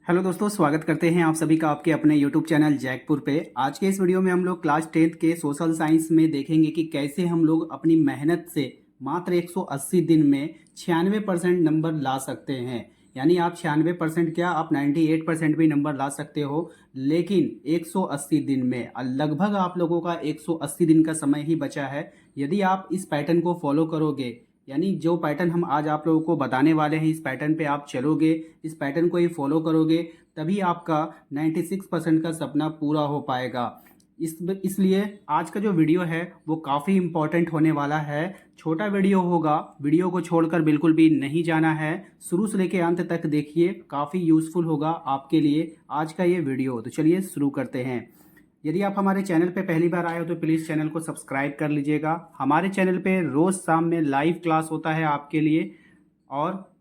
Hello दोस्तों, स्वागत करते हैं आप सभी का आपके अपने यूट्यूब चैनल जैकपुर पे। आज के इस वीडियो में हम लोग क्लास 10th के सोशल साइंस में देखेंगे कि कैसे हम लोग अपनी मेहनत से मात्र 180 दिन में 96% नंबर ला सकते हैं। यानी आप 96% क्या, आप 98% भी नंबर ला सकते हो, लेकिन 180 दिन में। लगभग आप लोगों का 180 दिन का समय ही बचा है। यदि आप इस पैटर्न को फॉलो करोगे, यानी जो पैटर्न हम आज आप लोगों को बताने वाले हैं, इस पैटर्न पे आप चलोगे, इस पैटर्न को ही फॉलो करोगे, तभी आपका 96% का सपना पूरा हो पाएगा। इसलिए आज का जो वीडियो है वो काफ़ी इम्पोर्टेंट होने वाला है। छोटा वीडियो होगा, वीडियो को छोड़कर बिल्कुल भी नहीं जाना है, शुरू से लेकर अंत तक देखिए, काफ़ी यूज़फुल होगा आपके लिए आज का ये वीडियो। तो चलिए शुरू करते हैं। यदि आप हमारे चैनल पे पहली बार आए हो तो प्लीज़ चैनल को सब्सक्राइब कर लीजिएगा। हमारे चैनल पे रोज़ शाम में लाइव क्लास होता है आपके लिए, और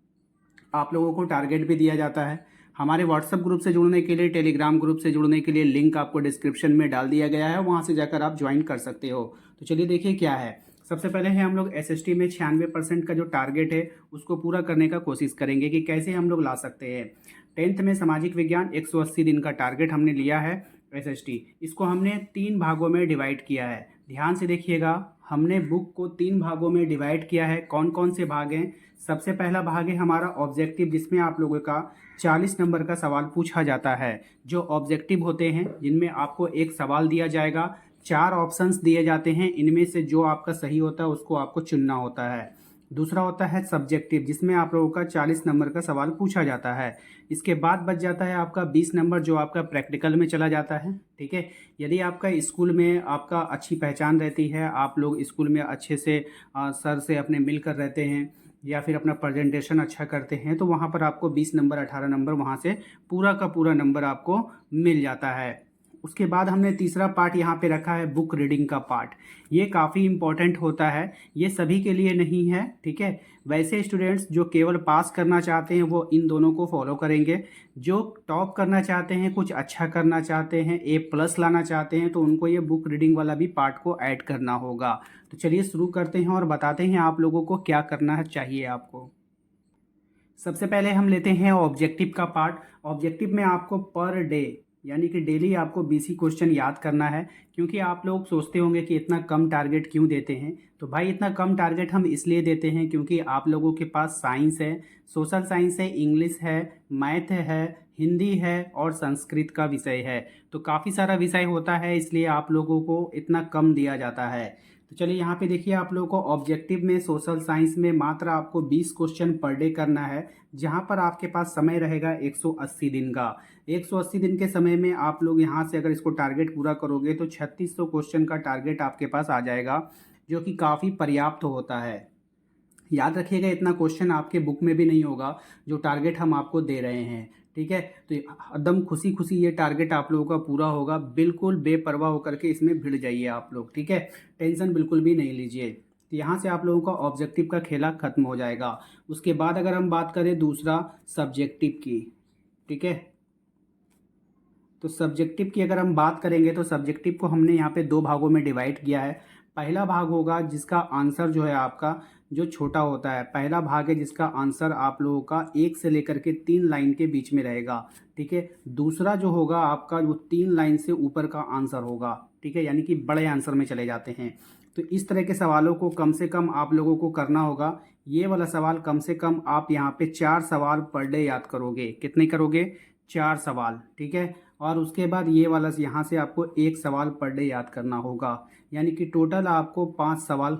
आप लोगों को टारगेट भी दिया जाता है। हमारे व्हाट्सएप ग्रुप से जुड़ने के लिए, टेलीग्राम ग्रुप से जुड़ने के लिए लिंक आपको डिस्क्रिप्शन में डाल दिया गया है, वहाँ से जाकर आप ज्वाइन कर सकते हो। तो चलिए देखिए क्या है। सबसे पहले है हम लोग एसएसटी में 96% का जो टारगेट है उसको पूरा करने का कोशिश करेंगे कि कैसे हम लोग ला सकते हैं। 10th में सामाजिक विज्ञान 180 दिन का टारगेट हमने लिया है। एसएसटी इसको हमने 3 भागों में डिवाइड किया है। ध्यान से देखिएगा, हमने बुक को 3 भागों में डिवाइड किया है। कौन कौन से भाग हैं? सबसे पहला भाग है हमारा ऑब्जेक्टिव, जिसमें आप लोगों का 40 नंबर का सवाल पूछा जाता है। जो ऑब्जेक्टिव होते हैं जिनमें आपको एक सवाल दिया जाएगा, 4 ऑप्शंस दिए जाते हैं, इनमें से जो आपका सही होता है उसको आपको चुनना होता है। दूसरा होता है सब्जेक्टिव, जिसमें आप लोगों का 40 नंबर का सवाल पूछा जाता है। इसके बाद बच जाता है आपका 20 नंबर, जो आपका प्रैक्टिकल में चला जाता है। ठीक है, यदि आपका स्कूल में आपका अच्छी पहचान रहती है, आप लोग स्कूल में अच्छे से सर से अपने मिलकर रहते हैं, या फिर अपना प्रेजेंटेशन अच्छा करते हैं, तो वहाँ पर आपको 20 नंबर 18 नंबर वहाँ से पूरा का पूरा नंबर आपको मिल जाता है। उसके बाद हमने तीसरा पार्ट यहाँ पे रखा है बुक रीडिंग का पार्ट। ये काफ़ी इम्पोर्टेंट होता है, ये सभी के लिए नहीं है। ठीक है, वैसे स्टूडेंट्स जो केवल पास करना चाहते हैं वो इन दोनों को फॉलो करेंगे। जो टॉप करना चाहते हैं, कुछ अच्छा करना चाहते हैं, A+ लाना चाहते हैं, तो उनको ये बुक रीडिंग वाला भी पार्ट को ऐड करना होगा। तो चलिए शुरू करते हैं और बताते हैं आप लोगों को क्या करना चाहिए आपको। सबसे पहले हम लेते हैं ऑब्जेक्टिव का पार्ट। ऑब्जेक्टिव में आपको पर डे, यानी कि डेली आपको 20 क्वेश्चन याद करना है। क्योंकि आप लोग सोचते होंगे कि इतना कम टारगेट क्यों देते हैं, तो भाई इतना कम टारगेट हम इसलिए देते हैं क्योंकि आप लोगों के पास साइंस है, सोशल साइंस है, इंग्लिश है, मैथ है, हिंदी है और संस्कृत का विषय है। तो काफ़ी सारा विषय होता है, इसलिए आप लोगों को इतना कम दिया जाता है। तो चलिए यहाँ पे देखिए, आप लोगों को ऑब्जेक्टिव में सोशल साइंस में मात्र आपको 20 क्वेश्चन पर डे करना है, जहाँ पर आपके पास समय रहेगा 180 दिन का। 180 दिन के समय में आप लोग यहाँ से अगर इसको टारगेट पूरा करोगे तो 3600 क्वेश्चन का टारगेट आपके पास आ जाएगा, जो कि काफ़ी पर्याप्त होता है। याद रखिएगा, इतना क्वेश्चन आपके बुक में भी नहीं होगा जो टारगेट हम आपको दे रहे हैं। ठीक है, तो एकदम खुशी खुशी ये टारगेट आप लोगों का पूरा होगा। बिल्कुल बेपरवाह होकर के इसमें भिड़ जाइए आप लोग। ठीक है, टेंशन बिल्कुल भी नहीं लीजिए। तो यहाँ से आप लोगों का ऑब्जेक्टिव का खेला खत्म हो जाएगा। उसके बाद अगर हम बात करें दूसरा सब्जेक्टिव की, ठीक है, तो सब्जेक्टिव की अगर हम बात करेंगे तो सब्जेक्टिव को हमने यहाँ पे 2 भागों में डिवाइड किया है। पहला भाग होगा जिसका आंसर जो है आपका जो छोटा होता है, पहला भाग है जिसका आंसर आप लोगों का 1 से लेकर के 3 लाइन के बीच में रहेगा। ठीक है, दूसरा जो होगा आपका वो 3 लाइन से ऊपर का आंसर होगा। ठीक है, यानी कि बड़े आंसर में चले जाते हैं। तो इस तरह के सवालों को कम से कम आप लोगों को करना होगा। ये वाला सवाल कम से कम आप यहाँ पे 4 सवाल पर डे याद करोगे। कितने करोगे? 4 सवाल। ठीक है, और उसके बाद ये वाला यहाँ से आपको 1 सवाल पर डे याद करना होगा, यानी कि टोटल आपको 5 सवाल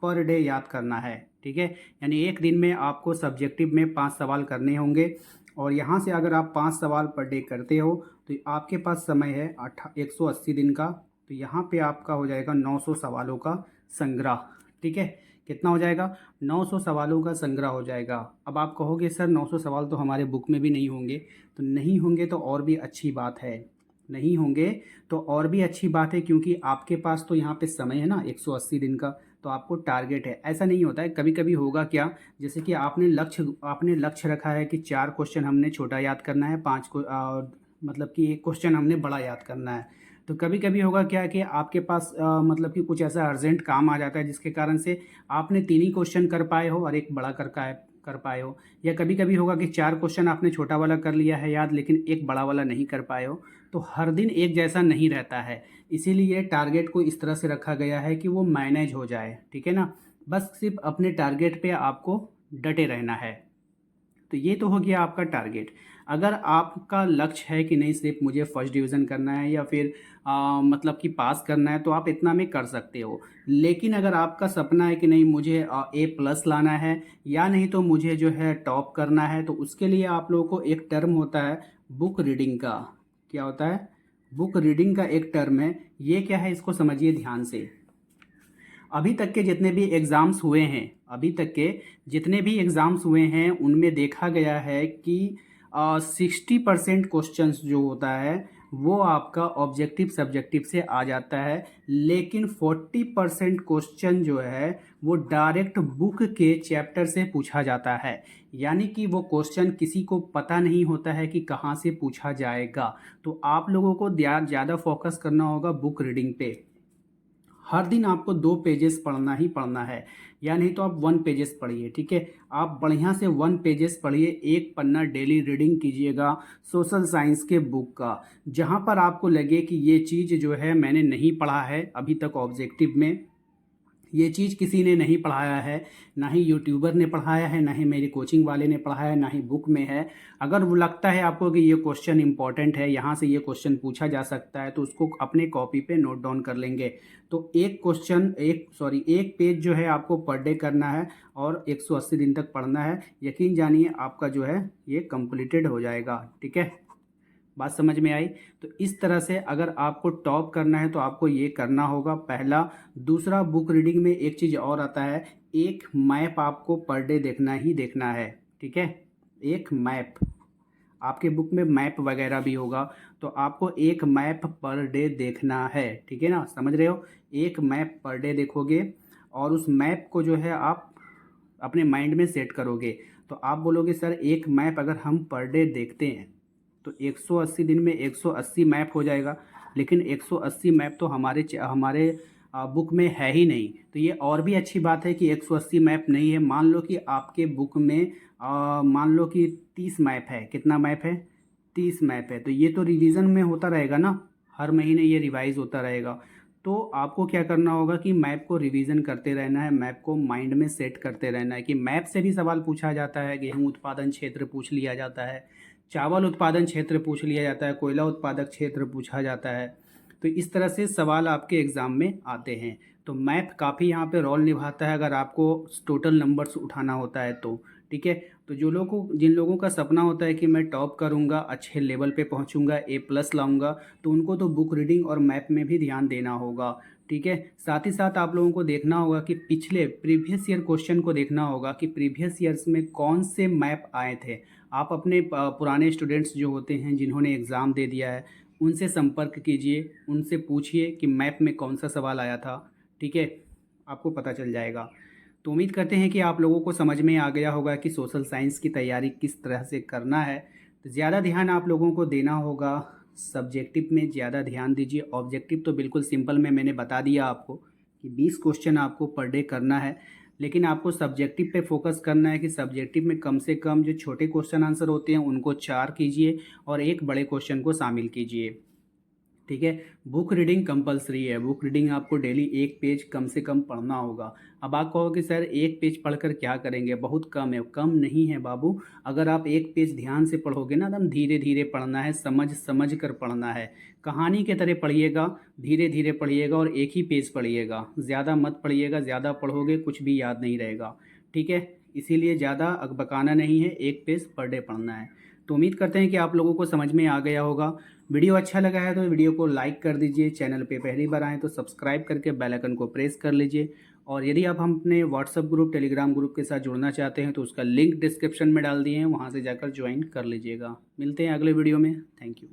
पर डे याद करना है। ठीक है, यानी एक दिन में आपको सब्जेक्टिव में 5 सवाल करने होंगे। और यहाँ से अगर आप 5 सवाल पर डे करते हो तो आपके पास समय है 180 दिन का। तो यहाँ पे आपका हो जाएगा 900 सवालों का संग्रह। ठीक है, कितना हो जाएगा? 900 सवालों का संग्रह हो जाएगा। अब आप कहोगे सर 900 सवाल तो हमारे बुक में भी नहीं होंगे। तो नहीं होंगे तो और भी अच्छी बात है, नहीं होंगे तो और भी अच्छी बात है, क्योंकि आपके पास तो यहाँ पे समय है ना 180 दिन का, तो आपको टारगेट है। ऐसा नहीं होता है, कभी कभी होगा क्या, जैसे कि आपने लक्ष्य रखा है कि 4 क्वेश्चन हमने छोटा याद करना है, 5 को मतलब कि 1 क्वेश्चन हमने बड़ा याद करना है। तो कभी कभी होगा क्या कि आपके पास मतलब कि कुछ ऐसा अर्जेंट काम आ जाता है जिसके कारण से आपने 3 ही क्वेश्चन कर पाए हो और 1 बड़ा कर कर पाए हो, या कभी कभी होगा कि 4 क्वेश्चन आपने छोटा वाला कर लिया है याद, लेकिन एक बड़ा वाला नहीं कर पाए हो। तो हर दिन एक जैसा नहीं रहता है, इसीलिए टारगेट को इस तरह से रखा गया है कि वो मैनेज हो जाए, ठीक है ना। बस सिर्फ अपने टारगेट पे आपको डटे रहना है। तो ये तो हो गया आपका टारगेट। अगर आपका लक्ष्य है कि नहीं सिर्फ मुझे फर्स्ट डिवीज़न करना है या फिर मतलब कि पास करना है, तो आप इतना में कर सकते हो। लेकिन अगर आपका सपना है कि नहीं मुझे ए प्लस लाना है, या नहीं तो मुझे जो है टॉप करना है, तो उसके लिए आप लोगों को एक टर्म होता है बुक रीडिंग का। क्या होता है? बुक रीडिंग का एक टर्म है। ये क्या है, इसको समझिए ध्यान से। अभी तक के जितने भी एग्ज़ाम्स हुए हैं, अभी तक के जितने भी एग्ज़ाम्स हुए हैं, उनमें देखा गया है कि 60% क्वेश्चंस जो होता है वो आपका ऑब्जेक्टिव सब्जेक्टिव से आ जाता है, लेकिन 40% क्वेश्चन जो है वो डायरेक्ट बुक के चैप्टर से पूछा जाता है। यानी कि वो क्वेश्चन किसी को पता नहीं होता है कि कहाँ से पूछा जाएगा। तो आप लोगों को ज़्यादा फोकस करना होगा बुक रीडिंग पे। हर दिन आपको 2 पेजेस पढ़ना ही पढ़ना है, या नहीं तो आप 1 पेजेस पढ़िए, ठीक है। आप बढ़िया से 1 पेजेस पढ़िए, एक पन्ना डेली रीडिंग कीजिएगा सोशल साइंस के बुक का। जहाँ पर आपको लगे कि ये चीज़ जो है मैंने नहीं पढ़ा है अभी तक ऑब्जेक्टिव में, ये चीज़ किसी ने नहीं पढ़ाया है, ना ही यूट्यूबर ने पढ़ाया है, ना ही मेरी कोचिंग वाले ने पढ़ाया है, ना ही बुक में है। अगर वो लगता है आपको कि ये क्वेश्चन इंपॉर्टेंट है, यहाँ से ये क्वेश्चन पूछा जा सकता है, तो उसको अपने कॉपी पे नोट डाउन कर लेंगे। तो एक पेज जो है आपको पर डे करना है और 180 दिन तक पढ़ना है। यकीन जानिए आपका जो है ये कंप्लीटेड हो जाएगा, ठीक है। बात समझ में आई? तो इस तरह से अगर आपको टॉप करना है तो आपको ये करना होगा, पहला। दूसरा, बुक रीडिंग में एक चीज़ और आता है, एक मैप आपको पर डे देखना ही देखना है, ठीक है। एक मैप, आपके बुक में मैप वगैरह भी होगा, तो आपको एक मैप पर डे देखना है, ठीक है ना, समझ रहे हो। एक मैप पर डे देखोगे और उस मैप को जो है आप अपने माइंड में सेट करोगे। तो आप बोलोगे सर एक मैप अगर हम पर डे देखते हैं तो 180 दिन में 180 मैप हो जाएगा, लेकिन 180 मैप तो हमारे बुक में है ही नहीं। तो ये और भी अच्छी बात है कि 180 मैप नहीं है। मान लो कि आपके बुक में मान लो कि 30 मैप है। कितना मैप है? 30 मैप है। तो ये तो रिवीजन में होता रहेगा ना, हर महीने ये रिवाइज होता रहेगा। तो आपको क्या करना होगा कि मैप को रिवीजन करते रहना है, मैप को माइंड में सेट करते रहना है कि मैप से भी सवाल पूछा जाता है। गेहूं उत्पादन क्षेत्र पूछ लिया जाता है, चावल उत्पादन क्षेत्र पूछ लिया जाता है, कोयला उत्पादक क्षेत्र पूछा जाता है। तो इस तरह से सवाल आपके एग्ज़ाम में आते हैं। तो मैप काफ़ी यहाँ पे रोल निभाता है अगर आपको टोटल नंबर्स उठाना होता है तो, ठीक है। तो जिन लोगों का सपना होता है कि मैं टॉप करूँगा, अच्छे लेवल पे पहुँचूँगा, ए प्लस लाऊँगा, तो उनको तो बुक रीडिंग और मैप में भी ध्यान देना होगा, ठीक है। साथ ही साथ आप लोगों को देखना होगा कि पिछले प्रीवियस ईयर क्वेश्चन को देखना होगा कि प्रीवियस ईयर्स में कौन से मैप आए थे। आप अपने पुराने स्टूडेंट्स जो होते हैं जिन्होंने एग्ज़ाम दे दिया है, उनसे संपर्क कीजिए, उनसे पूछिए कि मैप में कौन सा सवाल आया था, ठीक है। आपको पता चल जाएगा। तो उम्मीद करते हैं कि आप लोगों को समझ में आ गया होगा कि सोशल साइंस की तैयारी किस तरह से करना है। तो ज़्यादा ध्यान आप लोगों को देना होगा सब्जेक्टिव में, ज़्यादा ध्यान दीजिए। ऑब्जेक्टिव तो बिल्कुल सिंपल में मैंने बता दिया आपको कि 20 क्वेश्चन आपको पर डे करना है, लेकिन आपको सब्जेक्टिव पे फोकस करना है कि सब्जेक्टिव में कम से कम जो छोटे क्वेश्चन आंसर होते हैं उनको 4 कीजिए और एक बड़े क्वेश्चन को शामिल कीजिए, ठीक है। बुक रीडिंग कंपलसरी है। बुक रीडिंग आपको डेली एक पेज कम से कम पढ़ना होगा। अब आप कहोगे सर एक पेज पढ़कर क्या करेंगे, बहुत कम है। कम नहीं है बाबू, अगर आप एक पेज ध्यान से पढ़ोगे ना, एकदम धीरे धीरे पढ़ना है, समझ समझ कर पढ़ना है। कहानी के तरह पढ़िएगा, धीरे धीरे पढ़िएगा और एक ही पेज पढ़िएगा, ज़्यादा मत पढ़िएगा। ज़्यादा पढ़ोगे कुछ भी याद नहीं रहेगा, ठीक है। इसीलिए ज़्यादा अकबकाना नहीं है, एक पेज पर डे पढ़ना है। तो उम्मीद करते हैं कि आप लोगों को समझ में आ गया होगा। वीडियो अच्छा लगा है तो वीडियो को लाइक कर दीजिए, चैनल पे पहली बार आएँ तो सब्सक्राइब करके बेल आइकन को प्रेस कर लीजिए। और यदि आप हम अपने व्हाट्सएप ग्रुप, टेलीग्राम ग्रुप के साथ जुड़ना चाहते हैं तो उसका लिंक डिस्क्रिप्शन में डाल दिए हैं, वहाँ से जाकर ज्वाइन कर लीजिएगा। मिलते हैं अगले वीडियो में। Thank you.